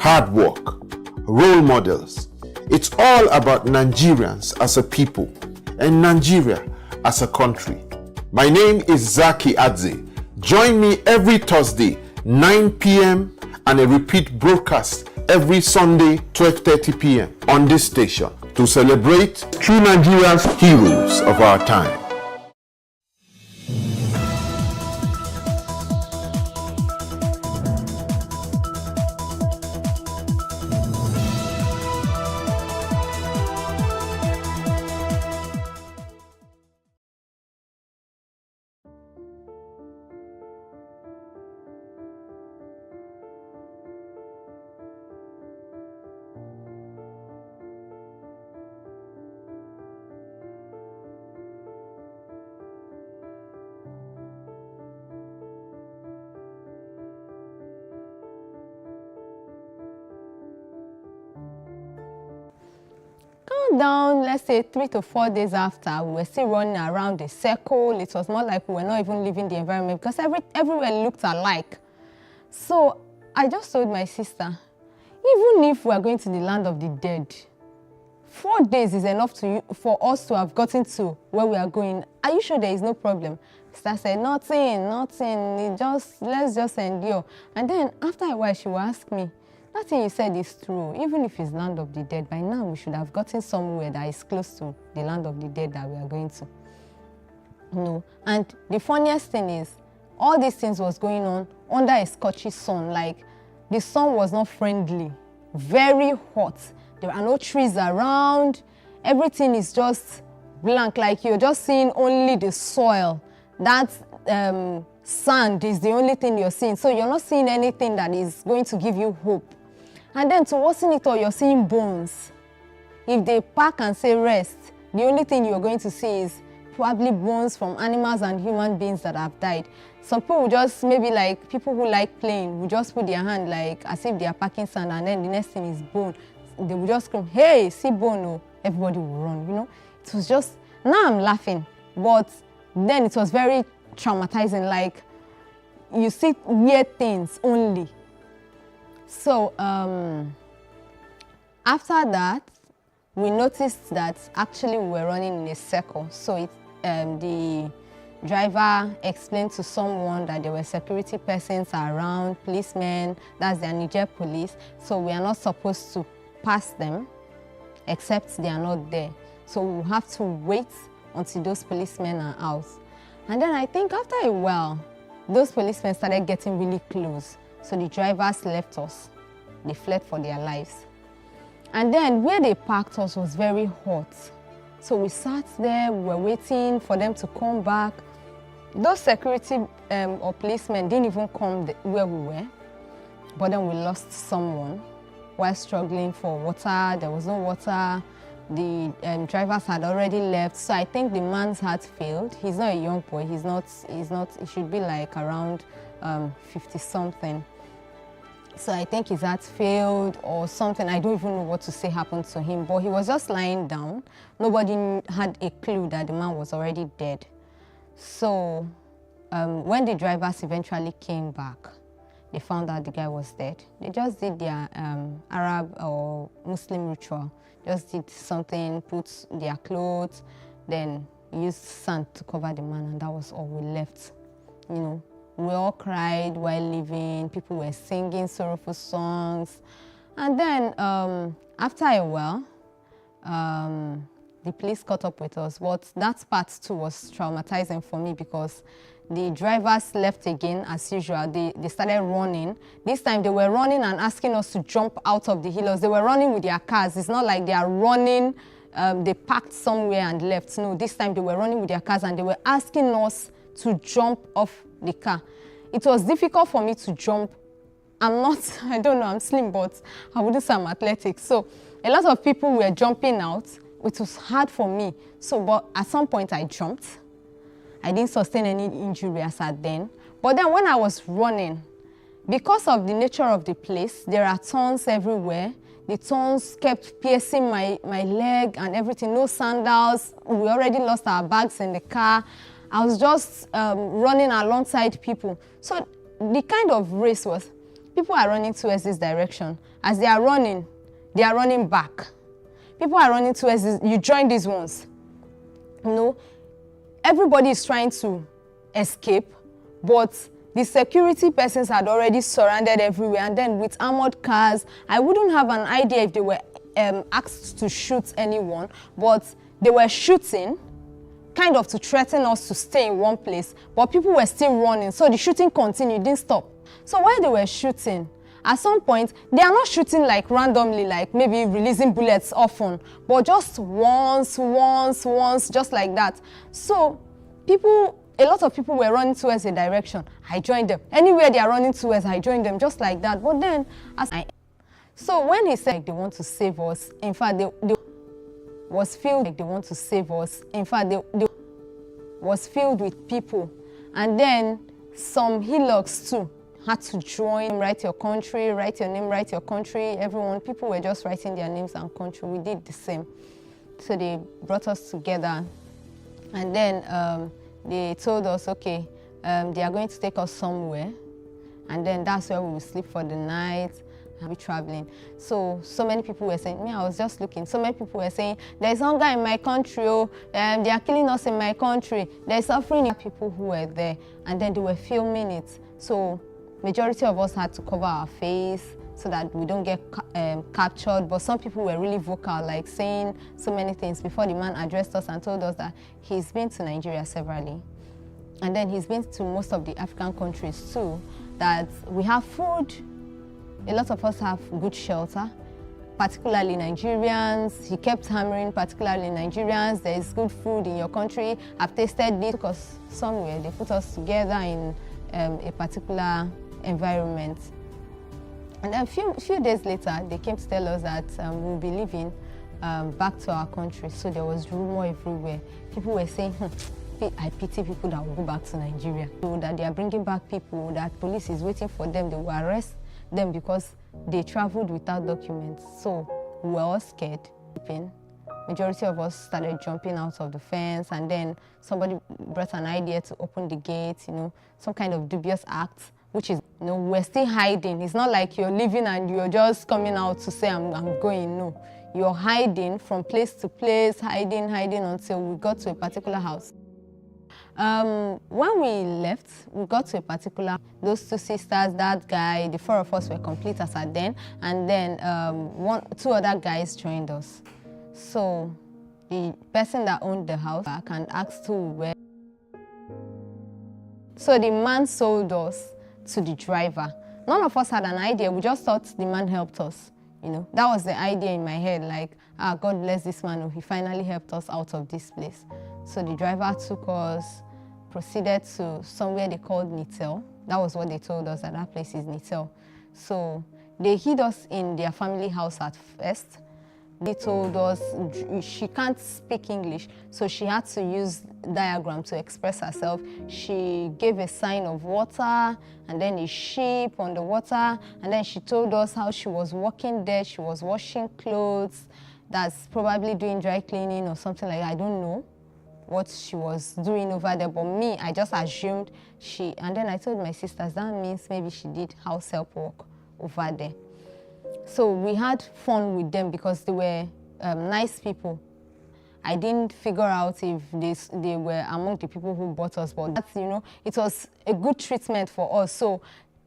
hard work, role models. It's all about Nigerians as a people and Nigeria as a country. My name is Zaki Adze. Join me every Thursday, 9 p.m. and a repeat broadcast every Sunday, 12:30 p.m. on this station to celebrate true Nigerians, heroes of our time. Down, let's say 3 to 4 days after, we were still running around the circle. It was more like we were not even leaving the environment because everywhere looked alike. So I just told my sister, even if we are going to the land of the dead, 4 days is enough for us to have gotten to where we are going. Are you sure there is no problem? Sister said, nothing, let's just endure. And then after a while, she will ask me, that thing you said is true. Even if it's land of the dead, by now we should have gotten somewhere that is close to the land of the dead that we are going to. No. And the funniest thing is, all these things was going on under a scorchy sun. Like, the sun was not friendly, very hot. There are no trees around. Everything is just blank, like you're just seeing only the soil. That sand is the only thing you're seeing. So you're not seeing anything that is going to give you hope. And then to worsen it all, you're seeing bones. If they pack and say rest, the only thing you're going to see is probably bones from animals and human beings that have died. Some people will just, maybe like people who like playing, will just put their hand like as if they are packing sand, and then the next thing is bone. They will just scream, hey, see bone, oh. Everybody will run, you know. It was just, now I'm laughing, but then it was very traumatizing, like you see weird things only. So after that, we noticed that actually we were running in a circle. So the driver explained to someone that there were security persons around, policemen, that's the Niger police. So we are not supposed to pass them except they are not there. So we have to wait until those policemen are out. And then I think after a while, those policemen started getting really close. So the drivers left us. they fled for their lives. And then where they parked us was very hot. So we sat there, we were waiting for them to come back. Those security or policemen didn't even come where we were. But then we lost someone while struggling for water. There was no water. The drivers had already left. So I think the man's heart failed. He's not a young boy. He should be like around 50 something. So I think his heart failed or something. I don't even know what to say happened to him, but he was just lying down. Nobody had a clue that the man was already dead. So when the drivers eventually came back, they found out the guy was dead. They just did their Arab or Muslim ritual. Just did something, put their clothes, then used sand to cover the man, and that was all. We left, you know. We all cried while leaving. People were singing sorrowful songs. And then after a while, the police caught up with us. But that part too was traumatizing for me because the drivers left again as usual. They started running. This time they were running and asking us to jump out of the hillocks. They were running with their cars. It's not like they are running, they parked somewhere and left. No, this time they were running with their cars and they were asking us to jump off the car. It was difficult for me to jump. I don't know, I'm slim, but I wouldn't say I'm athletic. So a lot of people were jumping out. It was hard for me. So, but at some point I jumped. I didn't sustain any injury as at then. But then when I was running, because of the nature of the place, there are thorns everywhere. The thorns kept piercing my leg and everything. No sandals. We already lost our bags in the car. I was just running alongside people. So the kind of race was, people are running towards this direction. As they are running back. People are running towards this, you join these ones. You know, everybody is trying to escape, but the security persons had already surrounded everywhere, and then with armored cars, I wouldn't have an idea if they were asked to shoot anyone, but they were shooting, kind of to threaten us to stay in one place, but people were still running, so the shooting continued, didn't stop. So while they were shooting, at some point, they are not shooting like randomly, like maybe releasing bullets often, but just once, just like that. So a lot of people were running towards a direction. I joined them. Anywhere they are running towards, I joined them, just like that. But then, so when he said they want to save us, in fact, they was filled like they want to save us. In fact, they was filled with people. And then some hillocks too had to join, write your country, write your name, write your country. Everyone, people were just writing their names and country. We did the same. So they brought us together. And then they told us, okay, they are going to take us somewhere. And then that's where we will sleep for the night and be traveling. So many people were saying, I was just looking, so many people were saying, there's hunger in my country, they are killing us in my country, there's suffering in people who were there. And then they were filming it. So majority of us had to cover our face so that we don't get captured, but some people were really vocal, like saying so many things before the man addressed us and told us that he's been to Nigeria severally. And then he's been to most of the African countries too, that we have food. A lot of us have good shelter, particularly Nigerians. He kept hammering, particularly Nigerians, there is good food in your country. I've tasted this because somewhere they put us together in a particular environment. And then a few days later, they came to tell us that we'll be leaving back to our country. So there was rumor everywhere. People were saying, I pity people that will go back to Nigeria. So that they are bringing back people, that police is waiting for them, they will arrest them because they traveled without documents. So we were all scared. Majority of us started jumping out of the fence, and then somebody brought an idea to open the gate, some kind of dubious act, which is, we're still hiding. It's not like you're leaving and you're just coming out to say, I'm going. No, you're hiding from place to place, hiding until we got to a particular house. When we left, we got to a particular, those two sisters, that guy, the four of us were complete as at then, and then two other guys joined us. So the person that owned the house back and asked who we were. So the man sold us to the driver, None of us had an idea. We just thought the man helped us. That was the idea in my head, like, God bless this man. Oh, he finally helped us out of this place. So the driver took us, proceeded to somewhere they called Nitel. That was what they told us, that place is Nitel. So they hid us in their family house at first. They told us she can't speak English, so she had to use diagram to express herself. She gave a sign of water and then a sheep on the water, and then she told us how she was working there. She was washing clothes, that's probably doing dry cleaning or something like that. I don't know what she was doing over there, but me, I just assumed and then I told my sisters, that means maybe she did house help work over there. So we had fun with them because they were nice people. I didn't figure out if they were among the people who bought us, but that's, it was a good treatment for us. So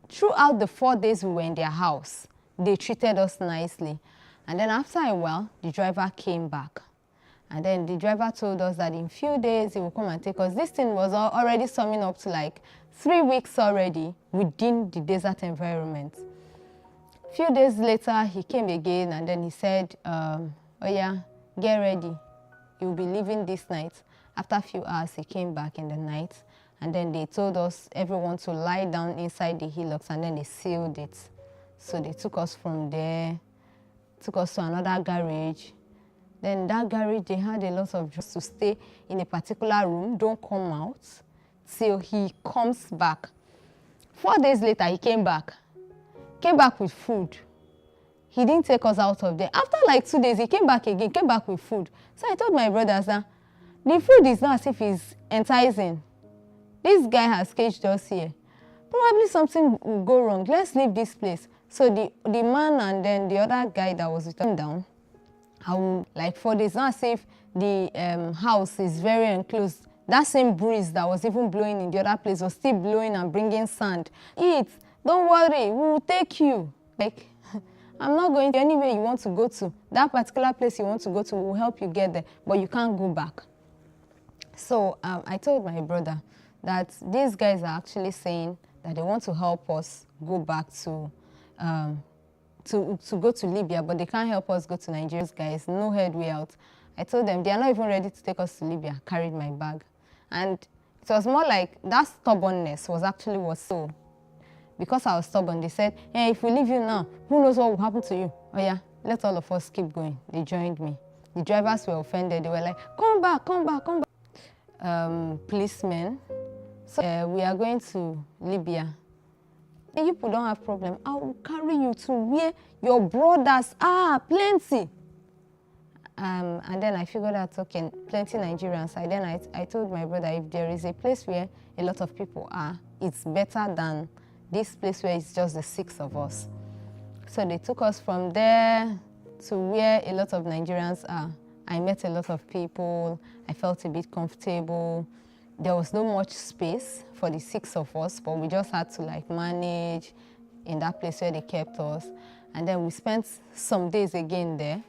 throughout the 4 days we were in their house, they treated us nicely. And then after a while, the driver came back. And then the driver told us that in a few days he will come and take us. This thing was already summing up to like 3 weeks already within the desert environment. A few days later, he came again and then he said, oh yeah, get ready. You'll be leaving this night. After a few hours, he came back in the night and then they told us, everyone to lie down inside the hillocks, and then they sealed it. So they took us from there, took us to another garage. Then that garage, they had a lot of just to stay in a particular room, don't come out till he comes back. 4 days later, he came back with food. He didn't take us out of there. After like 2 days, he came back again, came back with food. So I told my brothers that the food is not as if it's enticing. This guy has caged us here. Probably something will go wrong. Let's leave this place. So the man and then the other guy that was with him down, like 4 days, not as if the house is very enclosed. That same breeze that was even blowing in the other place was still blowing and bringing sand. Eat, don't worry, we will take you. Like, I'm not going to anywhere you want to go to. That particular place you want to go to will help you get there, but you can't go back. So I told my brother that these guys are actually saying that they want to help us go back to go to Libya, but they can't help us go to Nigeria. Guys, no headway out. I told them they are not even ready to take us to Libya. I carried my bag. And it was more like that stubbornness was actually what so. Because I was stubborn, they said, hey, if we leave you now, who knows what will happen to you? Oh yeah, let all of us keep going. They joined me. The drivers were offended. They were like, come back, come back, come back. Policemen. So we are going to Libya. You people don't have problem. I will carry you to where your brothers are, plenty. And then I figured out, okay, plenty Nigerians. I told my brother, if there is a place where a lot of people are, it's better than this place where it's just the 6 of us. So they took us from there to where a lot of Nigerians are. I met a lot of people. I felt a bit comfortable. There was no much space for the 6 of us, but we just had to like manage in that place where they kept us. And then we spent some days again there.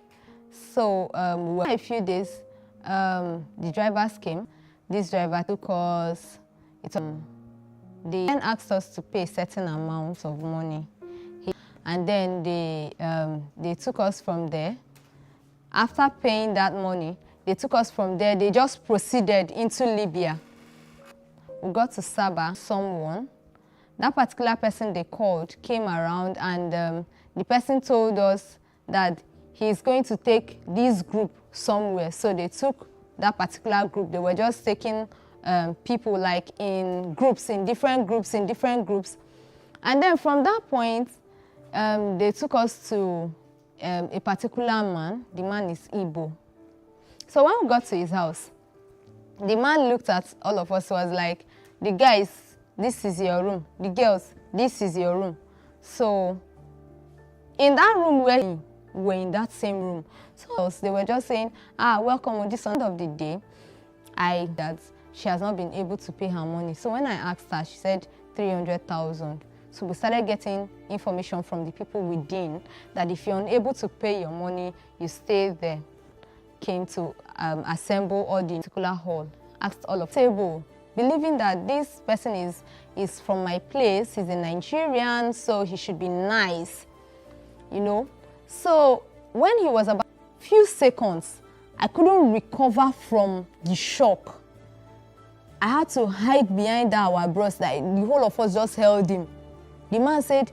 So we were a few days, the drivers came. This driver took us, they then asked us to pay a certain amount of money. And then they took us from there. After paying that money, they took us from there. They just proceeded into Libya. We got to Saba, someone. That particular person they called came around, and the person told us that he's going to take this group somewhere. So they took that particular group. They were just taking people like in groups, in different groups. And then from that point, they took us to a particular man. The man is Igbo. So when we got to his house, the man looked at all of us, was like, the guys, this is your room. The girls, this is your room. So in that room where we were in that same room, so they were just saying, welcome on this end of the day. That she has not been able to pay her money. So when I asked her, she said 300,000. So we started getting information from the people within that if you're unable to pay your money, you stay there. Came to assemble all the particular hall, asked all of the table, believing that this person is from my place, he's a Nigerian, so he should be nice, you know. So when he was about a few seconds, I couldn't recover from the shock. I had to hide behind our bros, like the whole of us just held him. The man said,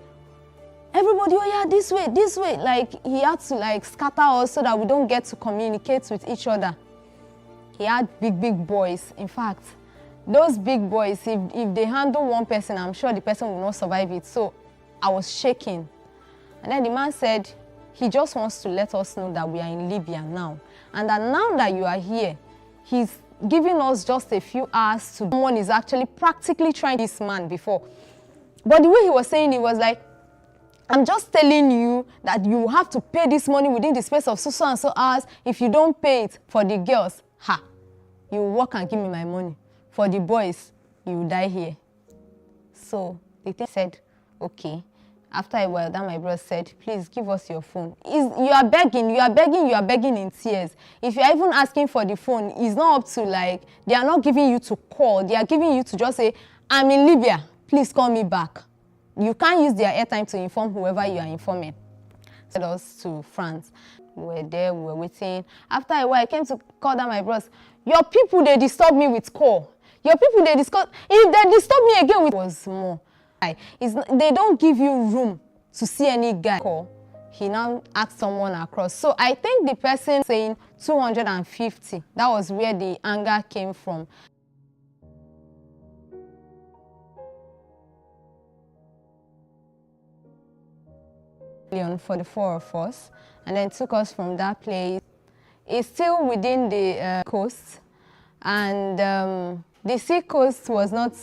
everybody, oh yeah, this way. Like he had to like scatter us so that we don't get to communicate with each other. He had big boys. In fact, those big boys, if they handle one person, I'm sure the person will not survive it. So I was shaking. And then the man said, he just wants to let us know that we are in Libya now. And that now that you are here, he's giving us just a few hours to... Someone is actually practically trying this man before. But the way he was saying it was like, I'm just telling you that you have to pay this money within the space of so and so hours. If you don't pay it for the girls, you work and give me my money. For the boys, you die here. So the thing said, okay. After a while, then my brother said, please give us your phone. You are begging in tears. If you're even asking for the phone, it's not up to like, they are not giving you to call. They are giving you to just say, I'm in Libya, please call me back. You can't use their airtime to inform whoever you are informing. Sent us to France. We were there, we were waiting. After a while, I came to call down my bros. Your people, they disturb me with call. Your people, they disturb... If they disturb me again with... was more. They don't give you room to see any guy call. He now asked someone across. So I think the person saying 250, that was where the anger came from. For the four of us, and then took us from that place. It's still within the coast, and the sea coast was not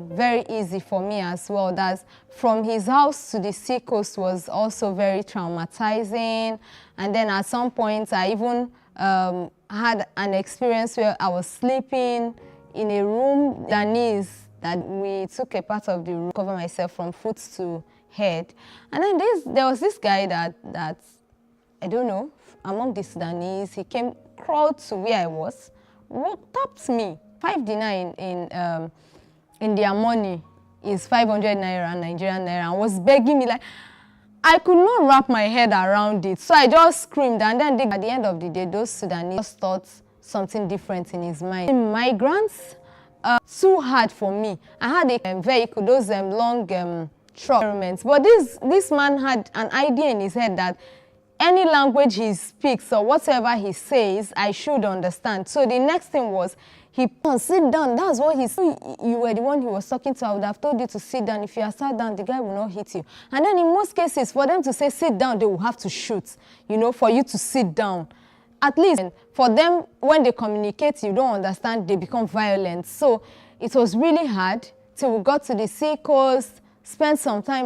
very easy for me as well. That's from his house to the sea coast was also very traumatizing. And then at some point, I even had an experience where I was sleeping in a room that we took a part of the room, cover myself from foot to head. And then there was this guy that I don't know, among the Sudanese, he crawled to where I was, tapped me. 5 dinar in their money is 500 naira, Nigerian naira, and was begging me like, I could not wrap my head around it. So I just screamed, and then at the end of the day, those Sudanese thought something different in his mind. Migrants, too hard for me. I had a vehicle, those long trucks. But this man had an idea in his head that any language he speaks or whatever he says, I should understand. So the next thing was, he sit down. That's what he said. You were the one he was talking to. I would have told you to sit down. If you are sat down, the guy will not hit you. And then in most cases, for them to say sit down, they will have to shoot, for you to sit down. At least for them, when they communicate, you don't understand, they become violent. So it was really hard till we got to the sea coast, spent some time